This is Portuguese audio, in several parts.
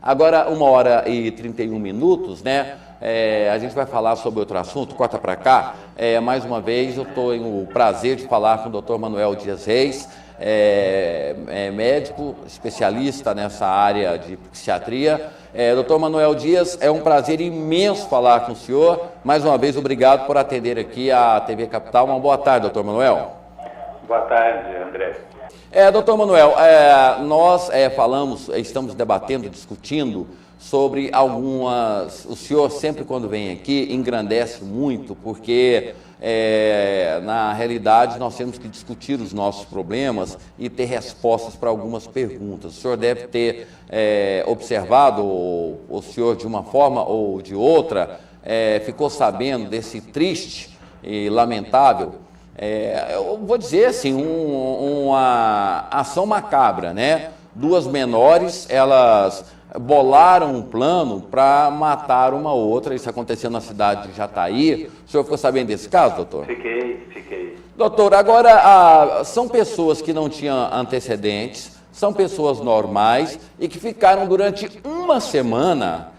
Agora, 1h31, né? A gente vai falar sobre outro assunto, corta para cá. Mais uma vez, eu tenho o prazer de falar com o Dr. Manuel Dias Reis, médico, especialista nessa área de psiquiatria. Dr. Manuel Dias, é um prazer imenso falar com o senhor. Mais uma vez, obrigado por atender aqui a TV Capital. Uma boa tarde, Dr. Manuel. Boa tarde, André. Doutor Manuel, nós estamos debatendo, discutindo sobre algumas... O senhor sempre quando vem aqui engrandece muito, porque na realidade nós temos que discutir os nossos problemas e ter respostas para algumas perguntas. O senhor deve ter observado, o senhor de uma forma ou de outra, ficou sabendo desse triste e lamentável, eu vou dizer assim, uma ação macabra, né? Duas menores, elas bolaram um plano para matar uma outra. Isso aconteceu na cidade de Jataí. O senhor ficou sabendo desse caso, doutor? Fiquei. Doutor, agora, são pessoas que não tinham antecedentes, são pessoas normais e que ficaram durante uma semana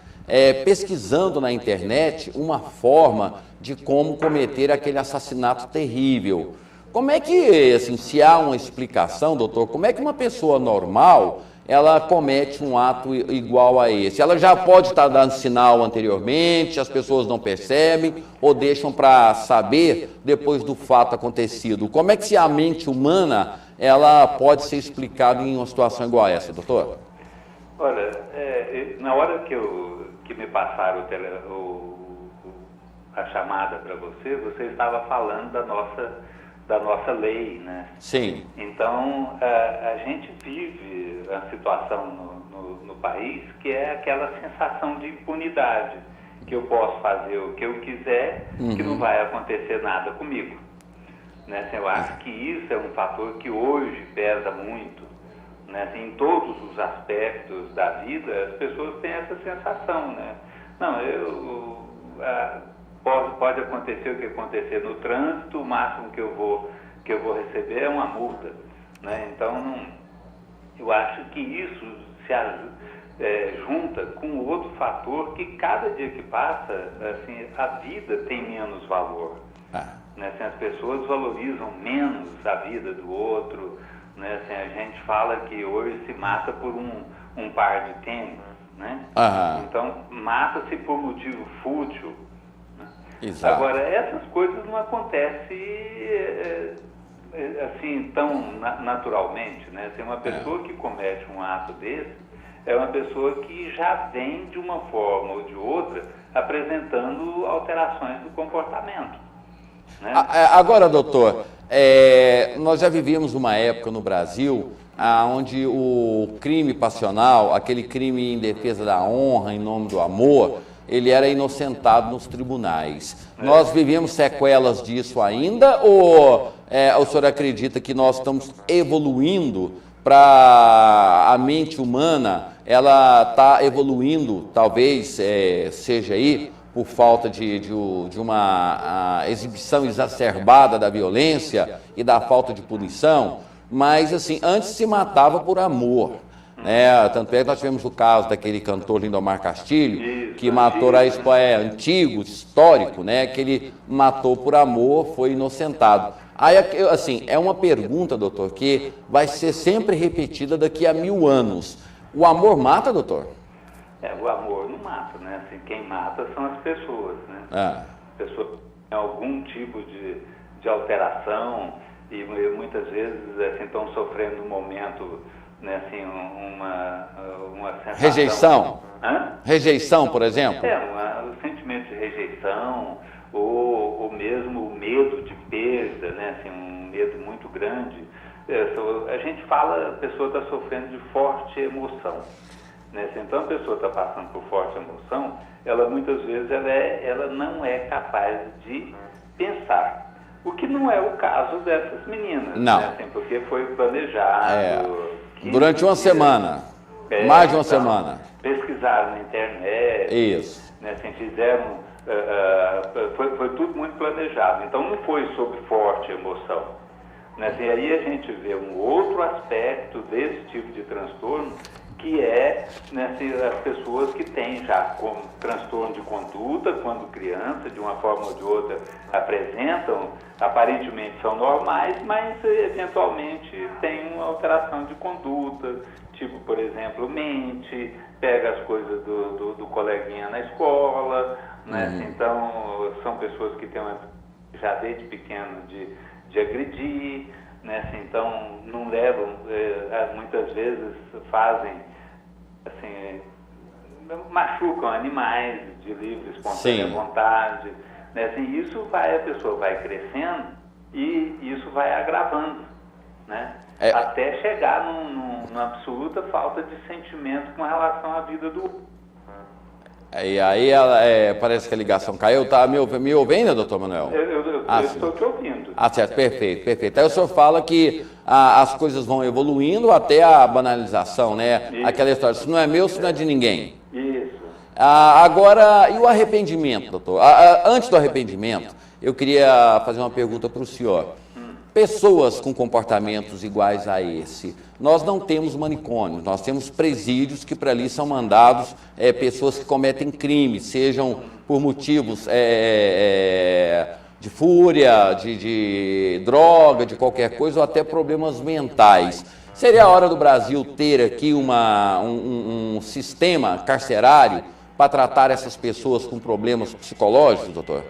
pesquisando na internet uma forma de como cometer aquele assassinato terrível. Como é que, assim, se há uma explicação, doutor, como é que uma pessoa normal, ela comete um ato igual a esse? Ela já pode estar dando sinal anteriormente, as pessoas não percebem ou deixam para saber depois do fato acontecido. Como é que se a mente humana, ela pode ser explicada em uma situação igual a essa, doutor? Olha, na hora que me passaram a chamada para você estava falando da nossa lei, né? Sim. Então, a gente vive a situação no país que é aquela sensação de impunidade, que eu posso fazer o que eu quiser, que não vai acontecer nada comigo. Né? Assim, eu acho que isso é um fator que hoje pesa muito, né? Assim, em todos os aspectos da vida, as pessoas têm essa sensação, né? Não, pode acontecer o que acontecer no trânsito, o máximo que eu vou receber é uma multa, né? Então, eu acho que isso se junta com outro fator que cada dia que passa, assim, a vida tem menos valor. Né? Assim, as pessoas valorizam menos a vida do outro, né? Assim, a gente fala que hoje se mata por um par de tênis, né? Então, mata-se por motivo fútil. Exato. Agora, essas coisas não acontecem assim tão naturalmente, né? Tem uma pessoa que comete um ato desse, é uma pessoa que já vem de uma forma ou de outra apresentando alterações do comportamento, né? Agora, doutor, nós já vivíamos uma época no Brasil onde o crime passional, aquele crime em defesa da honra, em nome do amor, ele era inocentado nos tribunais. Nós vivemos sequelas disso ainda ou o senhor acredita que nós estamos evoluindo para a mente humana, ela está evoluindo, talvez seja aí, por falta de uma exibição exacerbada da violência e da falta de punição, mas assim, antes se matava por amor. Tanto é que nós tivemos o caso daquele cantor Lindomar Castilho, que matou antigo, histórico, né? Que ele matou por amor, foi inocentado. Aí, assim, é uma pergunta, doutor, que vai ser sempre repetida daqui a 1000 anos. O amor mata, doutor? O amor não mata, né? Assim, quem mata são as pessoas, né? As pessoas têm algum tipo de alteração e muitas vezes assim, estão sofrendo um momento, né, assim, uma sensação... Rejeição? Rejeição, por exemplo? Um sentimento de rejeição ou mesmo o medo de perda, né, assim, um medo muito grande. A gente fala, a pessoa está sofrendo de forte emoção, né? Então a pessoa está passando por forte emoção, ela muitas vezes ela não é capaz de pensar. O que não é o caso dessas meninas, não. Né? Assim, porque foi planejado... Durante uma semana, mais de uma semana. Pesquisaram na internet. Isso. Né? Assim, fizeram... foi tudo muito planejado. Então não foi sob forte emoção. Né? Assim, aí a gente vê um outro aspecto desse tipo de transtorno, que é, né, as pessoas que têm já como transtorno de conduta quando criança, de uma forma ou de outra apresentam, aparentemente são normais, mas eventualmente tem uma alteração de conduta, tipo, por exemplo, mente, pega as coisas do coleguinha na escola, né? Então são pessoas que têm já desde pequeno de agredir, né? Então não levam, muitas vezes fazem, assim, machucam animais de livre, espontânea vontade, né? Assim, a pessoa vai crescendo e isso vai agravando, né? Até chegar numa absoluta falta de sentimento com relação à vida do outro. E aí parece que a ligação caiu. Tá me ouvindo, doutor Manuel? Eu estou te ouvindo. Certo, perfeito. Aí o senhor fala que as coisas vão evoluindo até a banalização, né? Isso. Aquela história, se não é meu, se não é de ninguém. Isso. Agora, e o arrependimento, doutor? Antes do arrependimento, eu queria fazer uma pergunta para o senhor. Pessoas com comportamentos iguais a esse, nós não temos manicômios, nós temos presídios que para ali são mandados pessoas que cometem crimes, sejam por motivos de fúria, de droga, de qualquer coisa, ou até problemas mentais. Seria a hora do Brasil ter aqui um sistema carcerário para tratar essas pessoas com problemas psicológicos, doutor?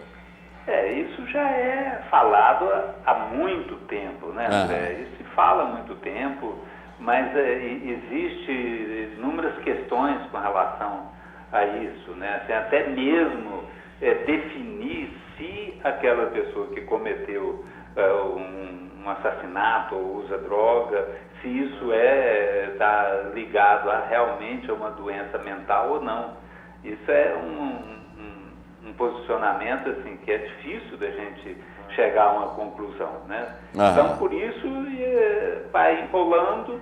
Isso já é falado há muito tempo, né, André? Isso se fala há muito tempo, mas existe inúmeras questões com relação a isso, né? Assim, até mesmo definir se aquela pessoa que cometeu um assassinato ou usa droga, se isso está ligado realmente a uma doença mental ou não. Isso é um posicionamento assim, que é difícil da gente chegar a uma conclusão, né? Então, por isso, vai enrolando,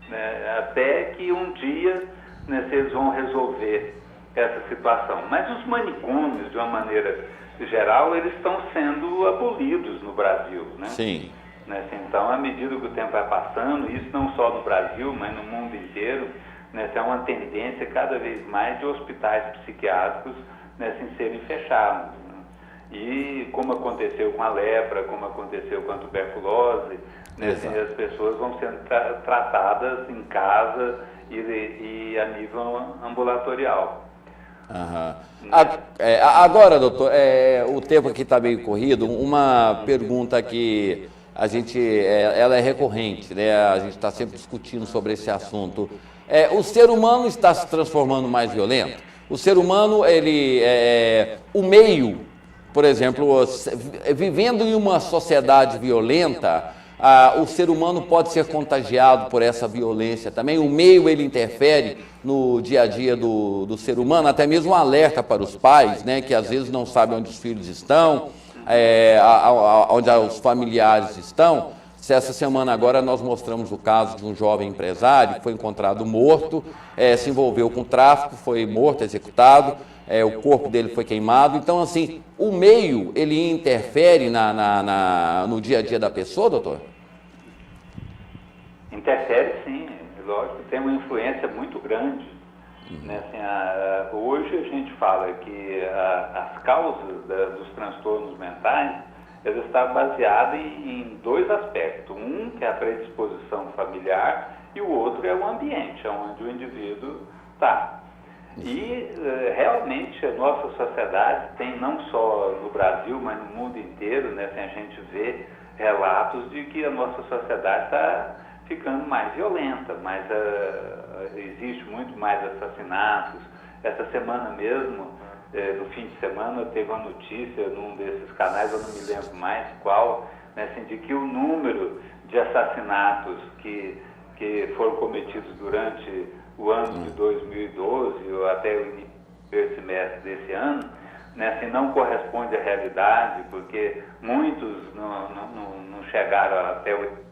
né, até que um dia, né, vocês vão resolver essa situação. Mas os manicômios, de uma maneira geral, eles estão sendo abolidos no Brasil, né? Sim. Né? Então, à medida que o tempo vai passando, isso não só no Brasil, mas no mundo inteiro, né, é uma tendência cada vez mais de hospitais psiquiátricos, né, sem serem fechados. Né? E como aconteceu com a lepra, como aconteceu com a tuberculose, né, assim, as pessoas vão sendo tratadas em casa e a nível ambulatorial. Agora, doutor, o tempo aqui está meio corrido, uma pergunta que ela é recorrente, né? A gente está sempre discutindo sobre esse assunto. O ser humano está se transformando mais violento? O ser humano, o meio, por exemplo, vivendo em uma sociedade violenta, o ser humano pode ser contagiado por essa violência também. O meio, ele interfere no dia a dia do ser humano, até mesmo um alerta para os pais, né, que às vezes não sabem onde os filhos estão, onde os familiares estão. Essa semana agora nós mostramos o caso de um jovem empresário que foi encontrado morto, se envolveu com tráfico, foi morto, executado, o corpo dele foi queimado. Então, assim, o meio, ele interfere no dia a dia da pessoa, doutor? Interfere, sim, lógico, tem uma influência muito grande. Né? Assim, hoje a gente fala que as causas dos transtornos mentais, ela está baseada em dois aspectos. Um, que é a predisposição familiar, e o outro é o ambiente, onde o indivíduo está. E realmente a nossa sociedade tem, não só no Brasil, mas no mundo inteiro, né, assim, a gente vê relatos de que a nossa sociedade está ficando mais violenta, existe muito mais assassinatos. Essa semana mesmo, no fim de semana, teve uma notícia num desses canais, eu não me lembro mais qual, né, assim, de que o número de assassinatos que foram cometidos durante o ano de 2012 ou até o início do semestre desse ano, né, assim, não corresponde à realidade, porque muitos não chegaram até o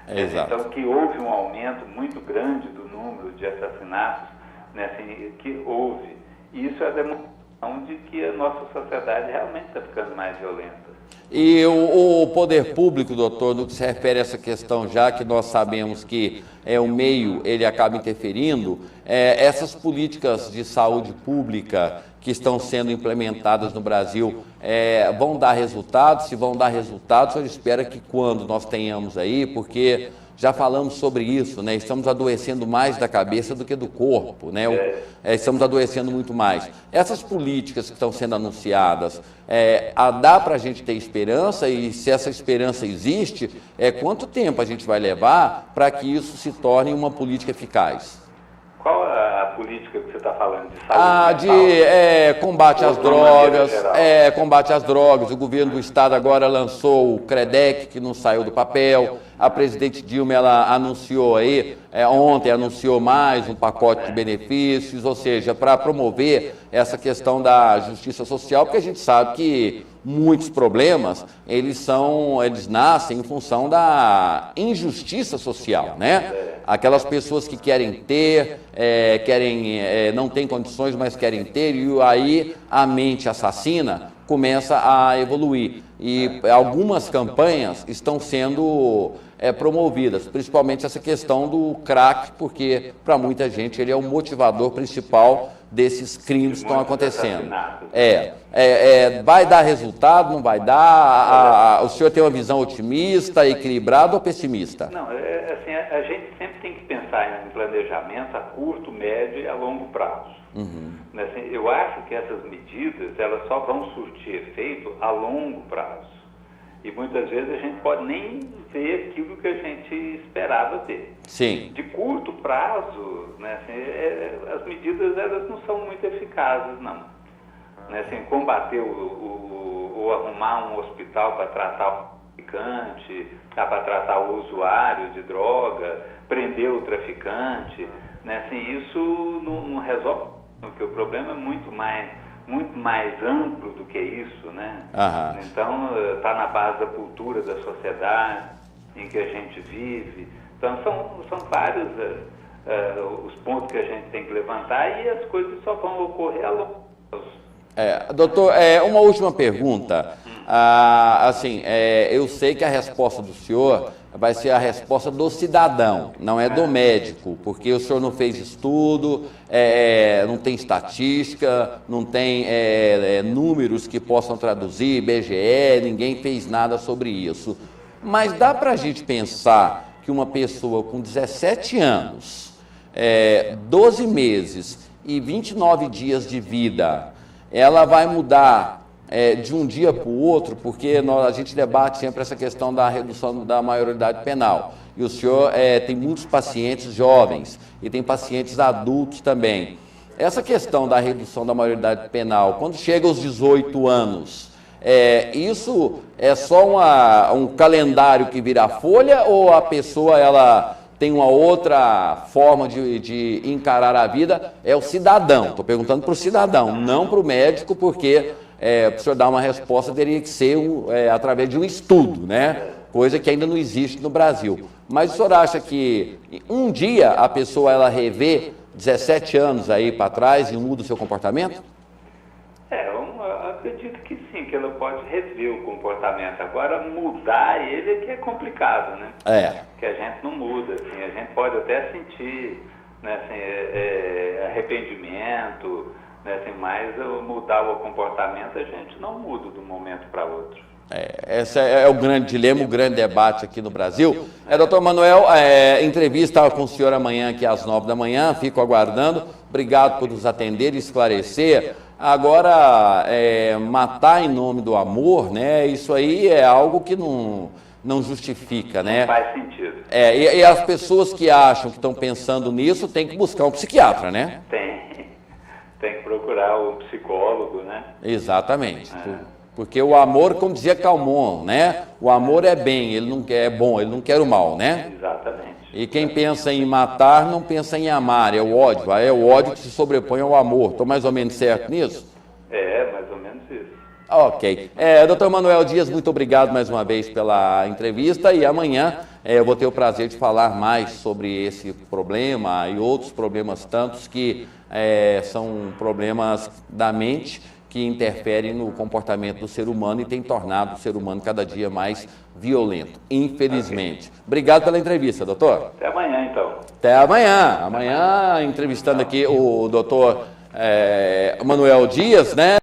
Exato. Então, que houve um aumento muito grande do número de assassinatos, né, assim, que houve. E isso é a demonstração de que a nossa sociedade realmente está ficando mais violenta. E o poder público, doutor, no que se refere a essa questão, já que nós sabemos que o meio ele acaba interferindo, essas políticas de saúde pública que estão sendo implementadas no Brasil vão dar resultados? Se vão dar resultados, eu espero que quando nós tenhamos aí, porque já falamos sobre isso, né? Estamos adoecendo mais da cabeça do que do corpo, né? Estamos adoecendo muito mais. Essas políticas que estão sendo anunciadas, dá para a gente ter esperança? E se essa esperança existe, quanto tempo a gente vai levar para que isso se torne uma política eficaz? Qual a política que você está falando? De saúde? Combate às drogas, combate às drogas. O governo do estado agora lançou o CREDEC, que não saiu do papel. A presidente Dilma, ela anunciou aí, ontem anunciou mais um pacote de benefícios, ou seja, para promover essa questão da justiça social, porque a gente sabe que muitos problemas, eles nascem em função da injustiça social, né? Aquelas pessoas que querem ter, não têm condições, mas querem ter, e aí a mente assassina começa a evoluir. E algumas campanhas estão sendo promovidas, principalmente essa questão do crack, porque para muita gente ele é o motivador principal desses crimes que estão acontecendo. Vai dar resultado, não vai dar? O senhor tem uma visão otimista, equilibrada ou pessimista? Não, assim, a gente sempre tem que pensar em planejamento a curto, médio e a longo prazo. Assim, eu acho que essas medidas elas só vão surtir efeito a longo prazo. E muitas vezes a gente pode nem ver aquilo que a gente esperava ver. Sim. De curto prazo, né, assim, as medidas elas não são muito eficazes, não. Né, assim, combater ou arrumar um hospital para tratar o traficante, para tratar o usuário de droga, prender o traficante, né, assim, isso não resolve, porque o problema é muito mais amplo do que isso, né? Então, está na base da cultura da sociedade em que a gente vive. Então, são vários os pontos que a gente tem que levantar e as coisas só vão ocorrer a longo prazo. Doutor, uma última pergunta. Eu sei que a resposta do senhor vai ser a resposta do cidadão, não é do médico, porque o senhor não fez estudo, não tem estatística, não tem números que possam traduzir, IBGE, ninguém fez nada sobre isso. Mas dá para a gente pensar que uma pessoa com 17 anos, 12 meses e 29 dias de vida, ela vai mudar de um dia para o outro, porque a gente debate sempre essa questão da redução da maioridade penal. E o senhor tem muitos pacientes jovens e tem pacientes adultos também. Essa questão da redução da maioridade penal, quando chega aos 18 anos, isso é só um calendário que vira folha ou a pessoa ela tem uma outra forma de encarar a vida? É o cidadão, estou perguntando para o cidadão, não para o médico, porque para o senhor dar uma resposta teria que ser através de um estudo, né? Coisa que ainda não existe no Brasil. Mas o senhor acha que um dia a pessoa ela revê 17 anos aí para trás e muda o seu comportamento? Eu acredito que sim, que ela pode rever o comportamento. Agora, mudar ele é que é complicado, né? Que a gente não muda, assim, a gente pode até sentir, né, assim, arrependimento, né, assim, mas mudar o comportamento a gente não muda de um momento para outro. Esse é o grande dilema, o grande debate aqui no Brasil. Doutor Manuel, entrevista com o senhor amanhã aqui às 9 da manhã, fico aguardando. Obrigado por nos atender e esclarecer. Agora, matar em nome do amor, né? Isso aí é algo que não justifica, né? Não faz sentido. E as pessoas que acham que estão pensando nisso têm que buscar um psiquiatra, né? Tem que procurar um psicólogo, né? Exatamente. Porque o amor, como dizia Calmon, né? O amor é bem, ele não quer bom, ele não quer o mal, né? Exatamente. E quem pensa em matar não pensa em amar, é o ódio. É o ódio que se sobrepõe ao amor. Estou mais ou menos certo nisso? Mais ou menos isso. Ok. Doutor Manuel Dias, muito obrigado mais uma vez pela entrevista e amanhã eu vou ter o prazer de falar mais sobre esse problema e outros problemas tantos que são problemas da mente que interferem no comportamento do ser humano e tem tornado o ser humano cada dia mais violento, infelizmente. Obrigado pela entrevista, doutor. Até amanhã, então. Até amanhã. Amanhã, entrevistando aqui o doutor Manuel Dias, né?